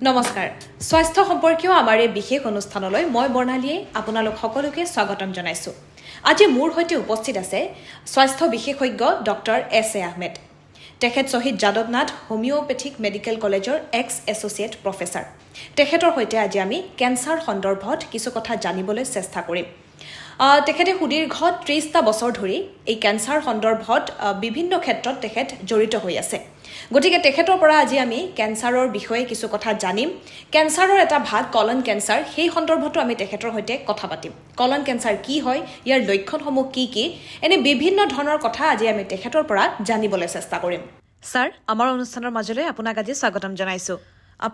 নমস্কাৰ স্বাস্থ্য সম্পৰ্কীয় আমাৰ এই বিশেষ অনুষ্ঠানলৈ মই বৰ্ণালীয়ে আপোনালোক সকলোকে স্বাগতম জনাইছোঁ। আজি মোৰ সৈতে উপস্থিত আছে স্বাস্থ্য বিশেষজ্ঞ ডক্টৰ এছ এ আহমেদ। তেখেত শ্বহীদ যাদৱনাথ হোমিঅ'পেথিক মেডিকেল কলেজৰ এক্স এছ'চিয়েট প্ৰফেচাৰ। তেখেতৰ সৈতে আজি আমি কেঞ্চাৰ সন্দৰ্ভত কিছু কথা জানিবলৈ চেষ্টা কৰিম। তেখেতে সুদীৰ্ঘ 30টা বছৰ ধৰি এই কেঞ্চাৰ সন্দৰ্ভত বিভিন্ন ক্ষেত্ৰত তেখেত জড়িত হৈ আছে। গতিকে তেখেতৰ পৰা আজি আমি কেঞ্চাৰৰ বিষয়ে কিছু কথা জানিম। কেঞ্চাৰৰ এটা ভাগ কলন কেঞ্চাৰ, সেই সন্দৰ্ভতো আমি তেখেতৰ সৈতে কথা পাতিম। কলন কেঞ্চাৰ কি হয়, ইয়াৰ লক্ষণসমূহ কি কি, এনে বিভিন্ন ধৰণৰ কথা আজি আমি তেখেতৰ পৰা জানিবলৈ চেষ্টা কৰিম। ছাৰ, আমাৰ অনুষ্ঠানৰ মাজলৈ আপোনাক আজি স্বাগতম জনাইছোঁ।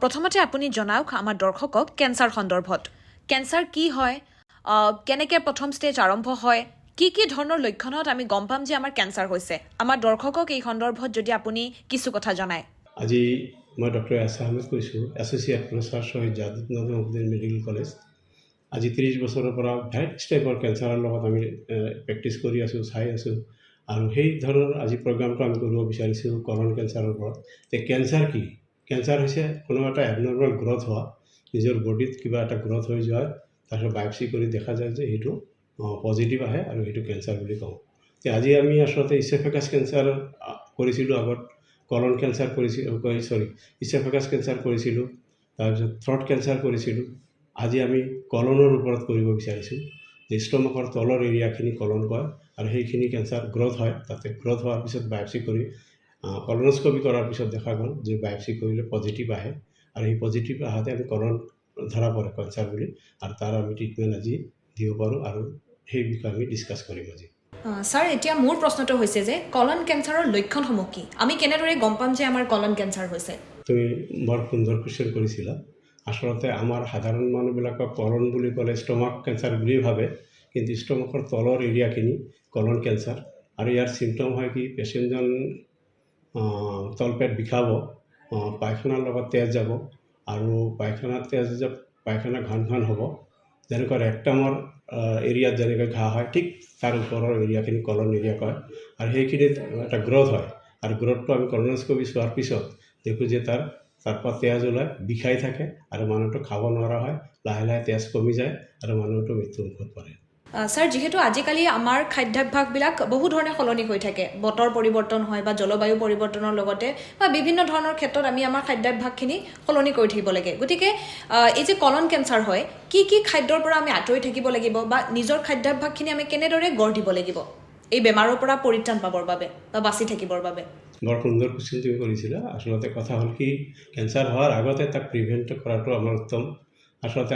প্ৰথমতে আপুনি জনাওক আমাৰ দৰ্শকক কেঞ্চাৰ সন্দৰ্ভত। কেঞ্চাৰ কি হয়, কেনেকৈ প্ৰথম ষ্টেজ আৰম্ভ হয়, কি কি ধৰণৰ লক্ষণত আমি গম পাম যে আমাৰ কেঞ্চাৰ হৈছে, আমাৰ দৰ্শকক এই সন্দৰ্ভত যদি আপুনি কিছু কথা জনায়। আজি মই ডক্টৰ এছ আহমেদ কৈছোঁ, এছ'চিয়েট প্ৰফেচাৰ শ্বহীদ যাদৱনাথ হোমিঅ'পেথিক মেডিকেল কলেজ। আজি 30 বছৰৰ পৰা ভেৰাইটিজ টাইপৰ কেঞ্চাৰৰ লগত আমি প্ৰেক্টিছ কৰি আছোঁ, চাই আছোঁ। আৰু সেই ধৰণৰ আজি প্ৰগ্ৰামটো আমি কৰিব বিচাৰিছোঁ কলন কেঞ্চাৰৰ ওপৰত। যে কেঞ্চাৰ কি? কেঞ্চাৰ হৈছে কোনো এটা এবনৰ্মেল গ্ৰথ হোৱা, নিজৰ বডিত কিবা এটা গ্ৰথ হৈ যোৱা, তাৰপিছত বায়'পচি কৰি দেখা যায় যে সেইটো পজিটিভ আহে আৰু সেইটো কেঞ্চাৰ বুলি কওঁ। যে আজি আমি আচলতে ইছ'ফেগাছ কেঞ্চাৰ কৰিছিলোঁ, আগত কলন কেঞ্চাৰ কৰিছিলোঁ, ইছ'ফেগাছ কেঞ্চাৰ কৰিছিলোঁ, তাৰপিছত থ্ৰট কেঞ্চাৰ কৰিছিলোঁ। আজি আমি কলনৰ ওপৰত কৰিব বিচাৰিছোঁ। যে ষ্ট'মাকৰ তলৰ এৰিয়াখিনি কলন কয় আৰু সেইখিনি কেঞ্চাৰ গ্ৰথ হয়। তাতে গ্ৰথ হোৱাৰ পিছত বায়'পচি কৰি কলনস্কপি কৰাৰ পিছত দেখা গ'ল যে বায়'পচি কৰিলে পজিটিভ আহে আৰু সেই পজিটিভ আহাতে আমি কলন ধৰা পৰে কেঞ্চাৰ বুলি, আৰু তাৰ আমি ট্ৰিটমেণ্ট আজি দিব পাৰোঁ আৰু সেই বিষয়ে আমি ডিছকাছ কৰিম আজি। ছাৰ, এতিয়া মোৰ প্ৰশ্নটো হৈছে যে কলন কেঞ্চাৰৰ লক্ষণসমূহ কি? আমি কেনেদৰে গম পাম যে আমাৰ কলন কেঞ্চাৰ হৈছে? তুমি বৰ সুন্দৰ কুৱেশ্যন কৰিছিলা। আচলতে আমাৰ সাধাৰণ মানুহবিলাকক কলন বুলি ক'লে ষ্ট'মাক কেঞ্চাৰ বুলি ভাবে, কিন্তু ষ্ট'মাকৰ তলৰ এৰিয়াখিনি কলন কেঞ্চাৰ। আৰু ইয়াৰ চিমটম হয় কি, পেচেণ্টজন তলপেট বিষাব, পায়খানাৰ লগত তেজ যাব, আৰু পায়খানা ঘন ঘন হ'ব। যেনেকুৱা ৰেক্টামৰ এৰিয়াত যেনেকৈ ঘাঁ হয়, ঠিক তাৰ ওপৰৰ এৰিয়াখিনি কলন এৰিয়া কয়। আৰু সেইখিনিত এটা গ্ৰথ হয়, আৰু গ্ৰথটো আমি কলনস্কপি চোৱাৰ পিছত দেখোঁ যে তাৰপৰা তেজ ওলাই, বিষাই থাকে আৰু মানুহটো খাব নোৱাৰা হয়, লাহে লাহে তেজ কমি যায় আৰু মানুহটো মৃত্যুমুখত পৰে। ছাৰ, যিহেতু আজিকালি আমাৰ খাদ্যাভ্যাসবিলাক বহু ধৰণে সলনি হৈ থাকে, বতৰ পৰিৱৰ্তন হয় বা জলবায়ু পৰিৱৰ্তনৰ লগতে বা বিভিন্ন ধৰণৰ ক্ষেত্ৰত আমি আমাৰ খাদ্যাভ্যাসখিনি সলনি কৰি থাকিব লাগে। গতিকে এই যে কলন কেঞ্চাৰ হয়, কি কি খাদ্যৰ পৰা আমি আঁতৰি থাকিব লাগিব বা নিজৰ খাদ্যাভ্যাসখিনি আমি কেনেদৰে গঢ় দিব লাগিব এই বেমাৰৰ পৰা পৰিত্ৰাণ পাবৰ বাবে বা বাচি থাকিবৰ বাবে? বৰ সুন্দৰ কুৱেশ্যন তুমি কৰিছিলা। আচলতে কথা হ'ল কি, কেঞ্চাৰ হোৱাৰ আগতে তাক প্ৰিভেণ্ট কৰাটো আমাৰ উত্তম। আচলতে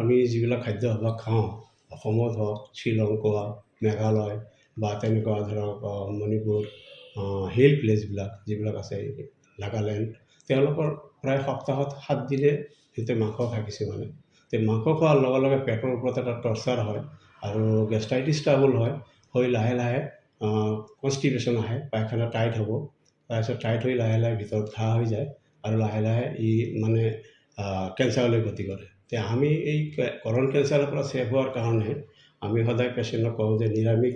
আমি যিবিলাক খাদ্যাভ্যাস খাওঁ, অসমত হওক, শ্বিলং কোৱা, মেঘালয় বা তেনেকুৱা ধৰক মণিপুৰ, হিল প্লেচবিলাক যিবিলাক আছে, নাগালেণ্ড, তেওঁলোকৰ প্ৰায় সপ্তাহত 7 দিনে সিহঁতে মাংস খায় কিছুমানে। মাংস খোৱাৰ লগে লগে পেটৰ ওপৰত এটা টৰ্চাৰ হয় আৰু গেষ্ট্ৰাইটিছ ট্ৰাবল হৈ লাহে লাহে কনষ্টিপেশ্যন আহে, পায়খানা টাইট হ'ব, তাৰপিছত টাইট হৈ লাহে লাহে ভিতৰত ঘাঁ হৈ যায় আৰু লাহে লাহে মানে কেঞ্চাৰলৈ গতি কৰে। আমি এই কলন কেঞ্চাৰৰ পৰা ছেভ হোৱাৰ কাৰণে আমি সদায় পেচেণ্টক কওঁ যে নিৰামিষ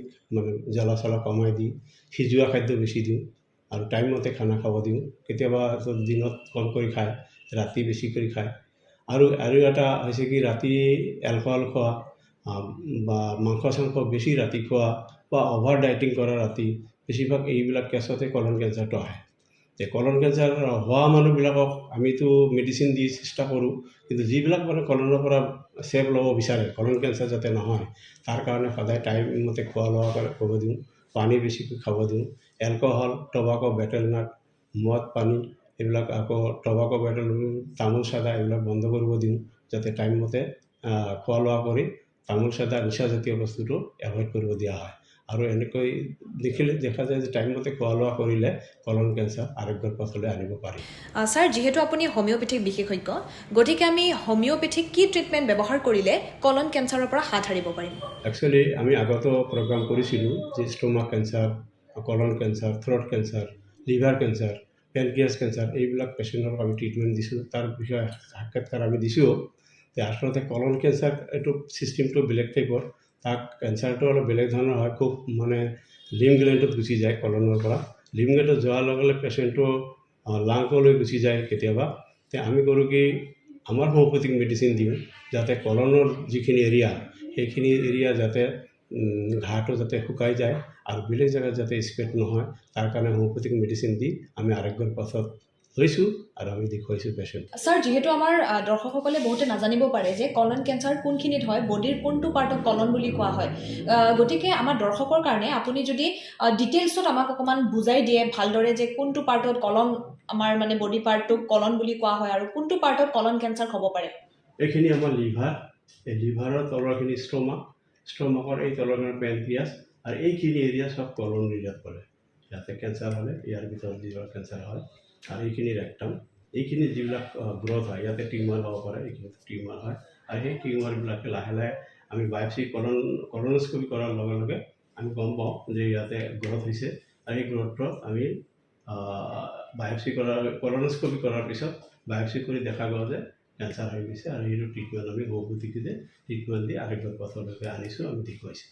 জ্বলা চলা কমাই দি সিজোৱা খাদ্য বেছি দিওঁ আৰু টাইমমতে খানা খাব দিওঁ। কেতিয়াবা দিনত কম কৰি খায়, ৰাতি বেছি কৰি খায়। আৰু এটা হৈছে কি, ৰাতি এলকহল খোৱা বা মাংস চাংস বেছি ৰাতি খোৱা বা অভাৰ ডাইটিং কৰা ৰাতি, বেছিভাগ এইবিলাক কেছতে কলন কেঞ্চাৰটো আহে। কলন কেঞ্চাৰ হোৱা মানুহবিলাকক আমিতো মেডিচিন দি চেষ্টা কৰোঁ, কিন্তু যিবিলাক কলনৰ পৰা ছেভ ল'ব বিচাৰে, কলন কেঞ্চাৰ যাতে নহয়, তাৰ কাৰণে সদায় টাইমমতে খোৱা লোৱা কৰিব দিওঁ, পানী বেছিকৈ খাব দিওঁ। এলকহল, টবাকো, বেটেল নাট, মদ, পানী এইবিলাক, আকৌ টবাকো, বেটেল, তামোল চাদা এইবিলাক বন্ধ কৰিব দিওঁ, যাতে টাইমমতে খোৱা লোৱা কৰি তামোল চাদা নিচাজাতীয় বস্তুটো এভইড কৰিব দিয়া হয়। আৰু এনেকৈ দেখা যায় যে টাইমমতে খোৱা লোৱা কৰিলে কলন কেঞ্চাৰ আৰোগ্যৰ পথলৈ আনিব পাৰি। ছাৰ, যিহেতু আপুনি হোমিঅ'পেথিক বিশেষজ্ঞ, গতিকে আমি হোমিঅ'পেথিক কি ট্ৰিটমেণ্ট ব্যৱহাৰ কৰিলে কলন কেঞ্চাৰৰ পৰা হাত সাৰিব পাৰিম? একচুৱেলি আমি আগতো প্ৰগ্ৰাম কৰিছিলোঁ যে stomach cancer, colon cancer, throat cancer, liver cancer, pancreas cancer, এইবিলাক পেচেণ্টক আমি ট্ৰিটমেণ্ট দিছোঁ, তাৰ বিষয়ে সাক্ষাৎকাৰ আমি দিছোঁ। আচলতে কলন কেঞ্চাৰ এইটো ছিষ্টেমটো বেলেগ টাইপৰ, তাক কেঞ্চাৰটো অলপ বেলেগ ধৰণৰ হয়, খুব লিম্ফ গ্লেণ্ডত গুচি যায় কলনৰ পৰা। লিম্ফ গ্লেণ্ডত যোৱাৰ লগে লগে পেচেণ্টটো লাংকলৈ গুচি যায় কেতিয়াবা, তে আমি কৰোঁ কি আমাৰ হোমিওপেথিক মেডিচিন দিওঁ যাতে কলনৰ যিখিনি এৰিয়া সেইখিনি এৰিয়া যাতে ঘাঁটো যাতে শুকাই যায় আৰু বেলেগ জেগাত যাতে স্প্ৰেড নহয় তাৰ কাৰণে হোমিওপেথিক মেডিচিন দি আমি আৰোগ্যৰ পথত লৈছোঁ আৰু আমি দেখুৱাইছোঁ পেচেণ্ট। ছাৰ, যিহেতু আমাৰ দৰ্শকসকলে বহুতে নাজানিব পাৰে যে কলন কেঞ্চাৰ কোনখিনিত হয়, বডিৰ কোনটো পাৰ্টক কলন বুলি কোৱা হয়, গতিকে আমাৰ দৰ্শকৰ কাৰণে আপুনি যদি ডিটেইলছত আমাক অকণমান বুজাই দিয়ে ভালদৰে যে কোনটো পাৰ্টত কলন আমাৰ মানে বডি পাৰ্টটোক কলন বুলি কোৱা হয় আৰু কোনটো পাৰ্টত কলন কেঞ্চাৰ হ'ব পাৰে। এইখিনি আমাৰ লিভাৰ, এই লিভাৰৰ তলৰখিনি ষ্ট্ৰমাকৰ এই তলৰখিনি পেনক্ৰিয়াছ আৰু এইখিনি এৰিয়া চব কলন এৰিয়াত পৰে। ইয়াতে কেঞ্চাৰ হ'লে ইয়াৰ ভিতৰত লিভাৰ কেঞ্চাৰ হয় আৰু এইখিনি ৰেক্টাম, এইখিনি যিবিলাক গ্ৰথ হয় ইয়াতে টিউমাৰ হ'ব পাৰে, এইখিনি টিউমাৰ হয় আৰু সেই টিউমাৰবিলাকে লাহে লাহে আমি বায়োপচি কলনোস্কপি কৰাৰ লগে লগে আমি গম পাওঁ যে ইয়াতে গ্ৰথ হৈছে আৰু এই গ্ৰথত আমি বায়োপচি কলনোস্কপি কৰাৰ পিছত বায়োপচি কৰি দেখা গ'ল যে কেঞ্চাৰ হৈ গৈছে আৰু সেইটো ট্ৰিটমেণ্ট আমি হোমিওপেথিকতে ট্ৰিটমেণ্ট দি আৰোগ্যৰ পথলৈকে আনিছোঁ, আমি দেখুৱাইছোঁ।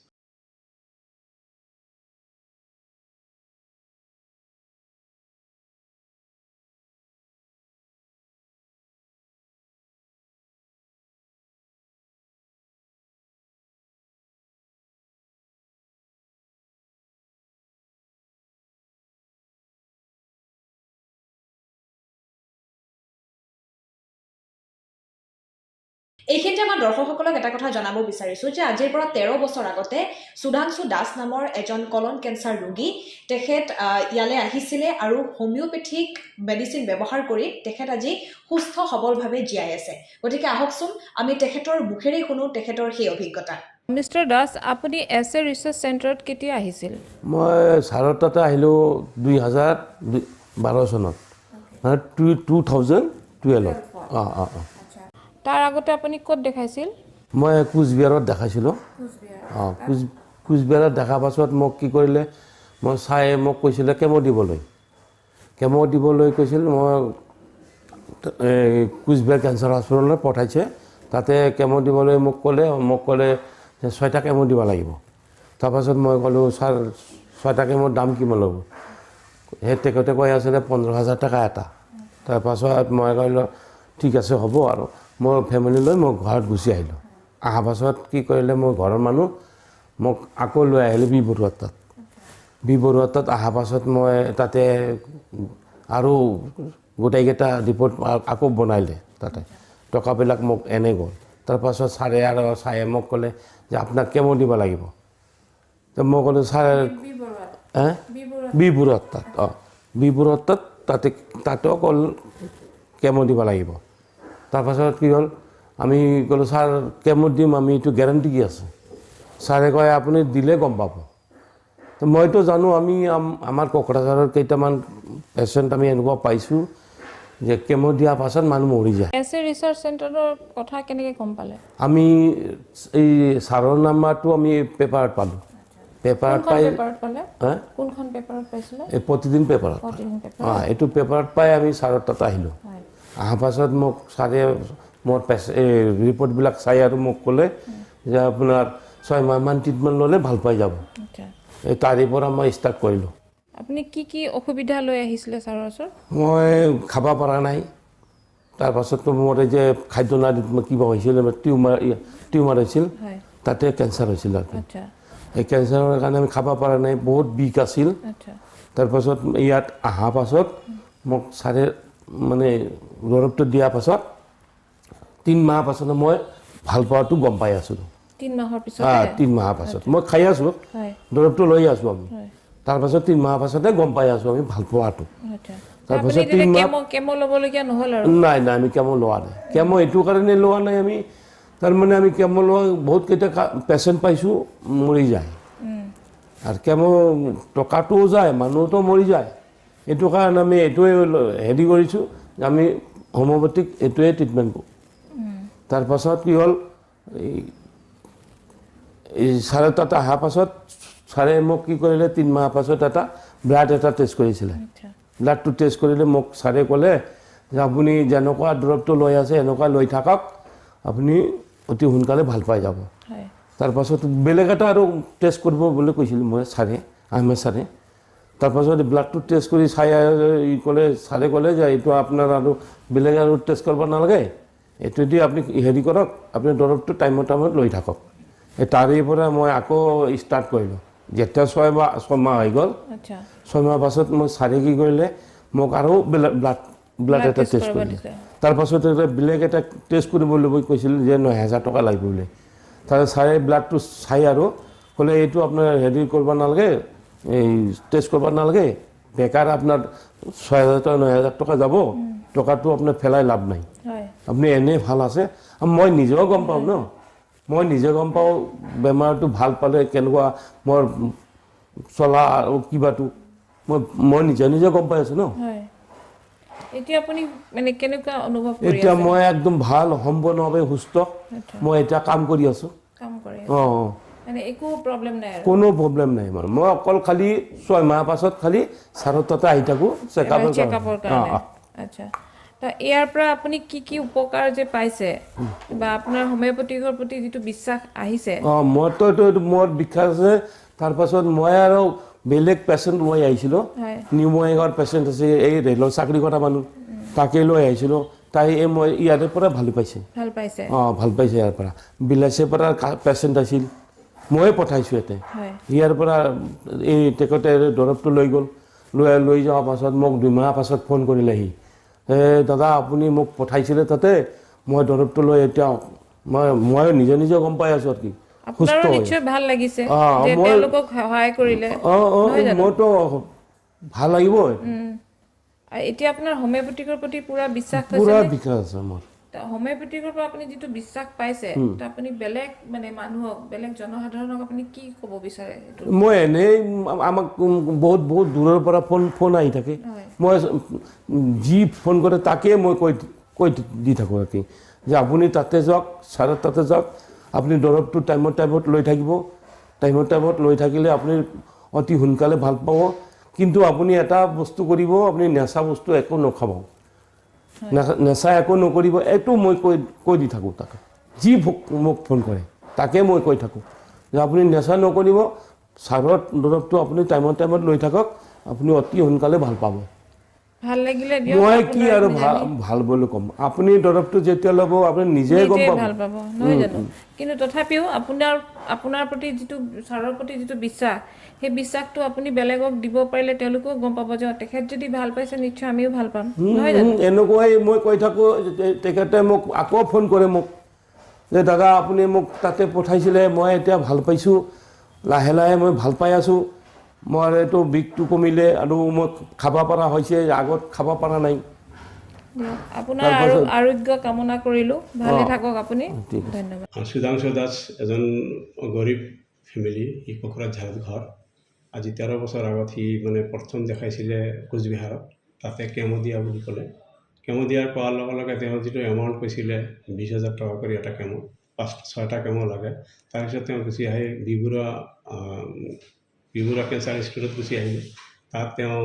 এইখিনিতে আমাৰ দৰ্শকসকলক এটা কথা জনাব বিচাৰিছোঁ যে আজিৰ পৰা 13 বছৰ আগতে সুধাংশু দাস নামৰ এজন কলন কেঞ্চাৰ ৰোগী তেখেত ইয়ালৈ আহিছিলে আৰু হোমিওপেথিক মেডিচিন ব্যৱহাৰ কৰি তেখেত আজি সুস্থ সবলভাৱে জীয়াই আছে। গতিকে আহকচোন আমি তেখেতৰ মুখেৰেই শুনো তেখেতৰ সেই অভিজ্ঞতা। মিষ্টাৰ দাস, আপুনি এছ এ ৰিচাৰ্চ চেণ্টাৰত কেতিয়া আহিছিল? মই ছাৰৰ তাতে আহিলোঁ 2012 চনত, মানে 2012। তাৰ আগতে আপুনি ক'ত দেখাইছিল? মই কোচবিহাৰত দেখাইছিলোঁ। কোচবিহাৰত দেখাৰ পাছত মোক কি কৰিলে, মই চাই মোক কৈছিলে কেমো দিবলৈ কৈছিল। মই কোচবিহাৰ কেঞ্চাৰ হস্পিটেললৈ পঠাইছে, তাতে কেমো দিবলৈ মোক ক'লে যে 6টা কেমো দিব লাগিব। তাৰপাছত মই ক'লোঁ ছাৰ 6টা কেমোৰ দাম কিমান ল'ব? সেই তেখেতে কৈ আছিলে 15,000 টকা এটা। তাৰপাছত মই ক'লোঁ ঠিক আছে হ'ব আৰু মোৰ ফেমিলি লৈ মই ঘৰত গুচি আহিলোঁ। অহাৰ পাছত কি কৰিলে, মোৰ ঘৰৰ মানুহ মোক আকৌ লৈ আহিলে বি বৰুৱাৰ তাত। অহাৰ পাছত মই তাতে আৰু গোটেইকেইটা ৰিপৰ্ট আকৌ বনাইলে, তাতে টকাবিলাক মোক এনে গ'ল। তাৰপাছত ছাৰে মোক ক'লে যে আপোনাক কেমো দিব লাগিব। তো মই ক'লোঁ ছাৰ বি বৰুৱাৰ তাত, তাতেও ক'ল কেমো দিব লাগিব। তাৰপাছত কি হ'ল, আমি ক'লোঁ ছাৰ কেমো দিম, আমি এইটো গেৰাণ্টি কি আছে? ছাৰে কয় আপুনি দিলে গম পাব। তো মইতো জানো, আমাৰ কোকৰাঝাৰৰ কেইটামান পেচেণ্ট আমি এনেকুৱা পাইছোঁ যে কেমো দিয়াৰ পাছত মানুহ মৰি যায়। এছ এ ৰিচাৰ্চ চেণ্টাৰৰ কথা কেনেকৈ গম পালে? আমি এই ছাৰৰ নাম্বাৰটো আমি পেপাৰত পালোঁ। পেপাৰত পাই কোনখন পেপাৰত পাইছিলে? এই প্ৰতিদিন পেপাৰত। এইটো পেপাৰত পাই আমি ছাৰৰ তাত আহিলোঁ। অহাৰ পাছত মোক ছাৰে মোৰ ৰিপৰ্টবিলাক চাই আৰু মোক ক'লে যে আপোনাৰ 6 মাহমান ট্ৰিটমেণ্ট ল'লে ভাল পাই যাব। এই তাৰে পৰা মই ষ্টাৰ্ট কৰিলোঁ। আপুনি কি কি অসুবিধা লৈ আহিছিলে ছাৰৰ ওচৰত? মই খাব পৰা নাই। তাৰপাছততো মোৰ এই যে খাদ্য নালীত কিবা হৈছিল, টিউমাৰ হৈছিল, তাতে কেঞ্চাৰ হৈছিল। এই কেঞ্চাৰৰ কাৰণে আমি খাব পৰা নাই, বহুত বিষ আছিল। তাৰপাছত ইয়াত অহাৰ পাছত মোক ছাৰে মানে দৰৱটো দিয়াৰ পাছত 3 মাহৰ পাছত মই ভাল পোৱাটো গম পাই আছিলোঁ। 3 মাহৰ পিছত? 3 মাহৰ পাছত মই খাই আছোঁ, দৰৱটো লৈ আছোঁ আমি। তাৰপাছত 3 মাহৰ পাছতে গম পাই আছোঁ আমি ভাল পোৱাটো। তাৰপাছত 3 মাহ কেমো ল'বলগীয়া নহ'ল আৰু? নাই, আমি কেমো লোৱা নাই। কেমো এইটো কাৰণে লোৱা নাই, আমি তাৰমানে আমি কেমো লোৱা বহুতকেইটা পেচেণ্ট পাইছোঁ মৰি যায়। আৰু কেমো টকাটোও যায়, মানুহতো মৰি যায়। এইটো কাৰণে আমি এইটোৱে হেৰি কৰিছোঁ যে আমি হোমিওপেথিক এইটোৱে ট্ৰিটমেণ্ট কৰোঁ। তাৰপাছত কি হ'ল, এই ছাৰে তাত অহাৰ পাছত ছাৰে মোক কি কৰিলে, 3 মাহৰ পাছত ব্লাড এটা টেষ্ট কৰিছিলে। ব্লাডটো টেষ্ট কৰিলে মোক ছাৰে ক'লে যে আপুনি যেনেকুৱা দৰৱটো লৈ আছে এনেকুৱা লৈ থাকক, আপুনি অতি সোনকালে ভাল পাই যাব। তাৰপাছত বেলেগ এটা আৰু টেষ্ট কৰিব বুলি কৈছিল মই আহমেদ ছাৰে। তাৰপাছত ব্লাডটো টেষ্ট কৰি চাই ক'লে ছাৰে ক'লে যে এইটো আপোনাৰ আৰু বেলেগ আৰু টেষ্ট কৰিব নালাগে, এইটো দি আপুনি হেৰি কৰক, আপুনি দৰৱটো টাইমত লৈ থাকক। তাৰে পৰা মই আকৌ ষ্টাৰ্ট কৰিলোঁ। যেতিয়া 6 মাহ হৈ গ'ল, আচ্ছা 6 মাহ পাছত মই ছাৰে কি কৰিলে মোক আৰু ব্লাড এটা টেষ্ট কৰিলে। তাৰপাছত বেলেগ এটা টেষ্ট কৰিবলৈ কৈছিল যে 9,000 টকা লাগিব বুলি। তাৰ ছাৰে ব্লাডটো চাই আৰু ক'লে এইটো আপোনাৰ হেৰি কৰিব নালাগে, এই টেষ্ট কৰিব নালাগে, বেকাৰ আপোনাৰ 6,000 টকা 9,000 টকা যাব, টকাটো আপোনাৰ পেলাই লাভ নাই, হয় আপুনি এনেই ভাল আছে। মই নিজেও গম পাওঁ ন, মই নিজে গম পাওঁ বেমাৰটো ভাল পালে কেনেকুৱা মোৰ চলা আৰু কিবাটো মই নিজে গম পাই আছোঁ ন। হয় এতিয়া আপুনি মানে কেনেকুৱা অনুভৱ কৰি এতিয়া আছে? মই একদম ভাল সম্পূৰ্ণভাৱে সুস্থ, আচ্ছা, মই এতিয়া কাম কৰি আছোঁ। কাম কৰে অঁ মানে একো প্ৰব্লেম নাই আৰু কোনো প্ৰব্লেম নাই মোৰ। মই অকল খালি 6 মাহ পাছত খালি ছাৰৰ তাতে আহি থাকোঁ চেকআপৰ চেকআপৰ কাৰণে। অঁ আচ্ছা, তো ইয়াৰ পৰা আপুনি কি উপকাৰ যে পাইছে বা আপোনাৰ হোমিওপেথিকৰ প্ৰতি যিটো বিশ্বাস আহিছে? অঁ মইতো এইটো মোৰ বিষয় আছে। তাৰপাছত মই আৰু বেলেগ পেচেণ্ট লৈ আহিছিলোঁ, হয় নিউমনিয়াৰ পেচেণ্ট আছে, এই ৰেলৰ চাকৰি কৰা মানুহ, তাকে লৈ আহিছিলোঁ। তাই মই ইয়াৰে পৰা ভাল পাইছে। ভাল পাইছে? অঁ ভাল পাইছে ইয়াৰ পৰা। বিলাচীৰ পৰা পেচেণ্ট আছিল, ময়ে পঠাইছোঁ ইয়াতে। হয় ইয়াৰ পৰা এই তেখেতে দৰৱটো লৈ গ'ল, লৈ যোৱাৰ পাছত মোক 2 মাহ পাছত ফোন কৰিলেহি, দাদা আপুনি মোক পঠাইছিলে তাতে, মই দৰৱটো লৈ এতিয়া মই নিজে গম পাই আছোঁ আৰু কি সুস্থ আপোনাৰো হৈ। নিশ্চয় ভাল লাগিছে অঁ যে মই তেওঁলোকক সহায় কৰিলে, নহয় জানো? মইতো ভাল লাগিবই, আৰু এতিয়া আপোনাৰ হোমিওপেথিকৰ প্ৰতি পুৰা বিশ্বাস পুৰা হৈছে? বিকাশ আছে মোৰ। হোমিওপেথিকৰ পৰা আপুনি যিটো বিশ্বাস পাইছে, তো আপুনি বেলেগ মানে মানুহক, বেলেগ জনসাধাৰণক আপুনি কি ক'ব বিচাৰে এইটো? মই এনেই আমাক বহুত দূৰৰ পৰা ফোন আহি থাকে, হয় মই যি ফোন কৰে তাকে মই কৈ দি থাকোঁ আৰু কি যে আপুনি তাতে যাওক, ছাৰৰ তাতে যাওক, আপুনি দৰৱটো টাইমত লৈ থাকিব, টাইমত লৈ থাকিলে আপুনি অতি সোনকালে ভাল পাব। কিন্তু আপুনি এটা বস্তু কৰিব, আপুনি নেচা বস্তু একো নাখাব, নেচা একো নকৰিব, এইটো মই কৈ দি থাকোঁ তাকে। যি মোক ফোন কৰে তাকে মই কৈ থাকোঁ যে আপুনি নেচা নকৰিব, ছাৰৰ দৰৱটো আপুনি টাইমত লৈ থাকক, আপুনি অতি সোনকালে ভাল পাব। ভাল লাগিলে দিয়ক। মই কি আপোনাৰ আৰু জানি ভাল বুলি ক'ম, আপুনি দৰৱটো যেতিয়া ল'ব আপুনি নিজে গম নিজেই পাব। ভাল পাব, নহয় জানো? কিন্তু তথাপিও আপোনাৰ প্ৰতি যিটো ছাৰৰ প্ৰতি যিটো বিশ্বাস, সেই বিশ্বাসটো আপুনি বেলেগক দিব পাৰিলে তেওঁলোকেও গম পাব যে তেখেত যদি ভাল পাইছে নিশ্চয় আমিও ভাল পাম, নহয় জানো? এনেকুৱাই মই কৈ থাকোঁ। তেখেতে মোক আকৌ ফোন কৰে মোক যে দাদা আপুনি মোক তাতে পঠাইছিলে, মই এতিয়া ভাল পাইছোঁ, লাহে মই ভাল পাই আছোঁ, মোৰ এইটো বিষটো কমিলে আৰু মই খাব পৰা হৈছে, আগত খাব পৰা নাই। দিয়ক, আপোনাৰ তাৰপাছত আৰোগ্য কামনা কৰিলোঁ, ভালে থাকক আপুনি, ঠিক আছে। ধন্যবাদ। সুধাংশু দাস এজন গৰীব ফেমিলি, সি কোকৰাঝাৰ ঝাৰত ঘৰ। আজি 13 বছৰ আগত সি মানে প্ৰথম দেখাইছিলে কোচবিহাৰত, তাতে কেমো দিয়া বুলি ক'লে। কেমো দিয়াৰ পোৱাৰ লগে লগে তেওঁ যিটো এমাউণ্ট কৈছিলে 20,000 টকা কৰি এটা কেমো, 5-6টা কেমো লাগে। তাৰপিছত তেওঁ গুচি আহি বিবৰুৱা কেঞ্চাৰ ইনষ্টিটিউটত গুচি আহিলে। তাত তেওঁ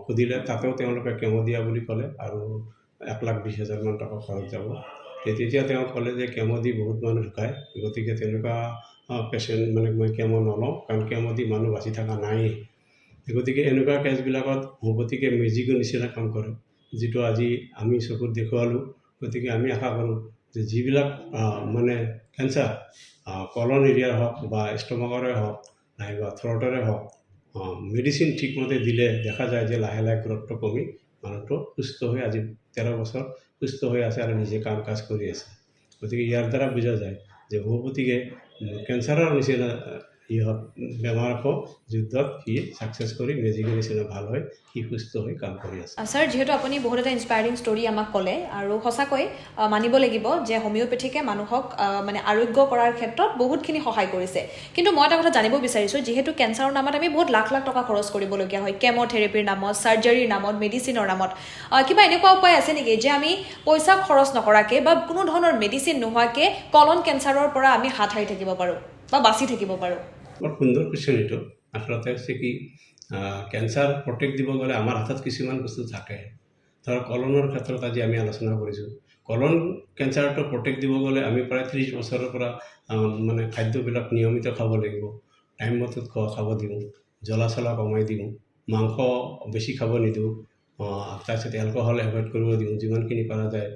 সুধিলে, তাতেও তেওঁলোকে কেমো দিয়া বুলি ক'লে আৰু 1,20,000 মান টকা খৰচ যাব। তেতিয়া তেওঁ ক'লে যে কেমো দি বহুত মানুহ ঢুকায়, গতিকে তেনেকুৱা পেচেণ্ট মানে মই কেমো নলওঁ, কাৰণ কেমো দি মানুহ বাচি থকা নাই। গতিকে এনেকুৱা কেছবিলাকত হোমিওপেথিকে মেজিকৰ নিচিনা কাম কৰে, যিটো আজি আমি চকুত দেখুৱালোঁ। গতিকে আমি আশা কৰোঁ যে যিবিলাক মানে কেঞ্চাৰ কলন এৰিয়াৰ হওক বা ষ্টমাকৰে হওক নাইবা থ্ৰটৰে হওক, মেডিচিন ঠিকমতে দিলে দেখা যায় যে লাহে গ্ৰথটো কমি মানুহটো সুস্থ হৈ আজি 13 বছৰ সুস্থ হৈ আছে আৰু নিজে কাম কাজ কৰি আছে। গতিকে ইয়াৰ দ্বাৰা বুজা যায় যে হোমিওপেথিকে কেঞ্চাৰৰ নিচিনা বেমাৰকো যুদ্ধত সি ছাকচেছ কৰি মেজিকৰ নিচিনা ভাল হয়, সি সুস্থ হৈ কাম কৰি আছে। ছাৰ, যিহেতু আপুনি বহুত এটা ইনস্পায়াৰিং ষ্টৰী আমাক ক'লে, আৰু সঁচাকৈ মানিব লাগিব যে হোমিওপেথিকে মানুহক মানে আৰোগ্য কৰাৰ ক্ষেত্ৰত বহুতখিনি সহায় কৰিছে। কিন্তু মই এটা কথা জানিব বিচাৰিছোঁ, যিহেতু কেঞ্চাৰৰ নামত আমি বহুত লাখ টকা খৰচ কৰিবলগীয়া হয়, কেমোথেৰাপিৰ নামত, চাৰ্জাৰীৰ নামত, মেডিচিনৰ নামত, কিবা এনেকুৱা উপায় আছে নেকি যে আমি পইচা খৰচ নকৰাকৈ বা কোনো ধৰণৰ মেডিচিন নোহোৱাকৈ কলন কেঞ্চাৰৰ পৰা আমি হাত সাৰি থাকিব পাৰোঁ বা বাচি থাকিব পাৰোঁ? বৰ সুন্দৰ কুৱেশ্যন এইটো। আচলতে হৈছে কি, কেঞ্চাৰ প্ৰটেক্ট দিব গ'লে আমাৰ হাতত কিছুমান বস্তু থাকে। ধৰক কলনৰ ক্ষেত্ৰত আজি আমি আলোচনা কৰিছোঁ, কলন কেঞ্চাৰটো প্ৰটেক্ট দিব গ'লে আমি প্ৰায় 30 বছৰৰ পৰা মানে খাদ্যবিলাক নিয়মিত খাব লাগিব, টাইম মতে খাব দিওঁ, জ্বলা চলা কমাই দিওঁ, মাংস বেছি খাব নিদিওঁ, তাৰপিছত এলকহল এভইড কৰিব দিওঁ, যিমানখিনি পৰা যায়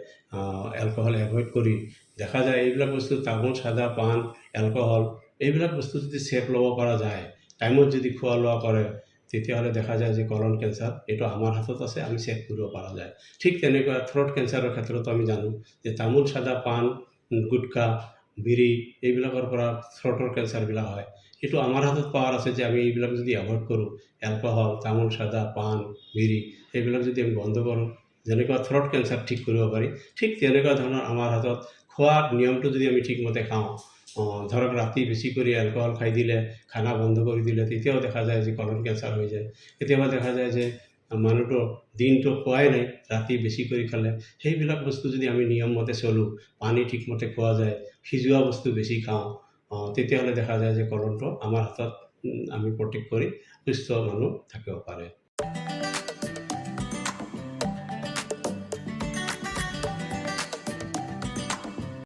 এলকহল এভইড কৰি দেখা যায় এইবিলাক বস্তু তামোল চাদা পাণ এলকহল এইবিলাক বস্তু যদি চেপ ল'ব পৰা যায়, টাইমত যদি খোৱা লোৱা কৰে, তেতিয়াহ'লে দেখা যায় যে কলন কেঞ্চাৰ এইটো আমাৰ হাতত আছে, আমি চেক কৰিব পৰা যায়। ঠিক তেনেকুৱা থ্ৰট কেঞ্চাৰৰ ক্ষেত্ৰতো আমি জানো যে তামোল চাদা পাণ গুটখা বিড়ি এইবিলাকৰ পৰা থ্ৰটৰ কেঞ্চাৰবিলাক হয়। এইটো আমাৰ হাতত পাৱাৰ আছে যে আমি এইবিলাক যদি এভইড কৰোঁ, এলকহল তামোল চাদা পাণ বিড়ি এইবিলাক যদি আমি বন্ধ কৰোঁ, যেনেকুৱা থ্ৰট কেঞ্চাৰ ঠিক কৰিব পাৰি, ঠিক তেনেকুৱা ধৰণৰ আমাৰ হাতত খোৱাৰ নিয়মটো যদি আমি ঠিকমতে খাওঁ, ধৰক ৰাতি বেছি কৰি এলকহল খাই দিলে, খানা বন্ধ কৰি দিলে, তেতিয়াও দেখা যায় যে কলন কেঞ্চাৰ হৈ যায়। কেতিয়াবা দেখা যায় যে মানুহটো দিনটো খোৱাই নাই, ৰাতি বেছি কৰি খালে, সেইবিলাক বস্তু যদি আমি নিয়মমতে চলোঁ, পানী ঠিকমতে খোৱা যায়, সিজোৱা বস্তু বেছি খাওঁ, তেতিয়াহ'লে দেখা যায় যে কলনটো আমাৰ হাতত আমি প্ৰটেক্ট কৰি সুস্থ মানুহ থাকিব পাৰে।